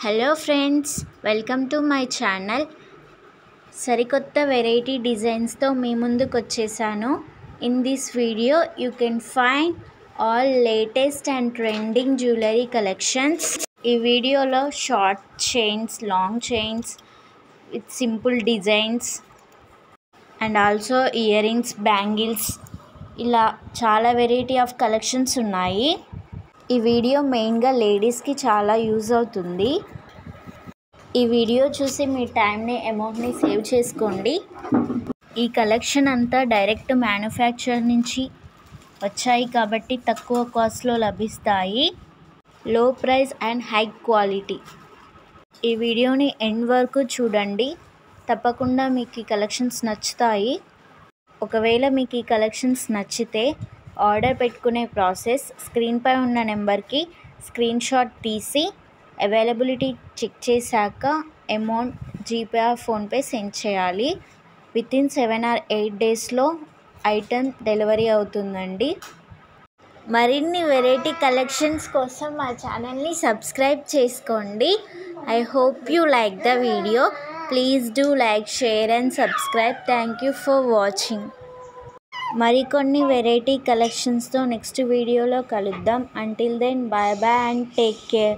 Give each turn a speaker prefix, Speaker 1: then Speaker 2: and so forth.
Speaker 1: Hello friends, welcome to my channel. సరికొత్త variety డిజైన్స్తో మీ ముందుకు వచ్చేసాను. In this video you can find all latest and trending jewellery collections. ఈ వీడియోలో short chains, long chains with simple designs and also ear rings, bangles, ఇలా చాలా variety of collections ఉన్నాయి. ఈ video మెయిన్గా లేడీస్కి చాలా యూజ్ అవుతుంది. ఈ వీడియో చూసి మీ టైంని, అమౌంట్ని సేవ్ చేసుకోండి. ఈ కలెక్షన్ అంతా డైరెక్ట్ మ్యానుఫ్యాక్చర్ నుంచి వచ్చాయి కాబట్టి తక్కువ కాస్ట్లో లభిస్తాయి. లో ప్రైస్ అండ్ హై క్వాలిటీ. ఈ వీడియోని ఎండ్ వరకు చూడండి, తప్పకుండా మీకు ఈ కలెక్షన్స్ నచ్చుతాయి. ఒకవేళ మీకు ఈ కలెక్షన్స్ నచ్చితే ఆర్డర్ పెట్టుకునే ప్రాసెస్ స్క్రీన్పై ఉన్న నెంబర్కి స్క్రీన్ షాట్ తీసి అవైలబిలిటీ చెక్ చేశాక amount GPay or PhonePe send చేయాలి. వితిన్ 7 or 8 డేస్లో ఐటమ్ డెలివరీ అవుతుందండి. మరిన్ని వెరైటీ కలెక్షన్స్ కోసం మా ఛానల్ని సబ్స్క్రైబ్ చేసుకోండి. I hope you like the video. Please do like, share and subscribe. Thank you for watching. మరికొన్ని వెరైటీ కలెక్షన్స్తో నెక్స్ట్ వీడియోలో కలుద్దాం. Until then bye bye and take care.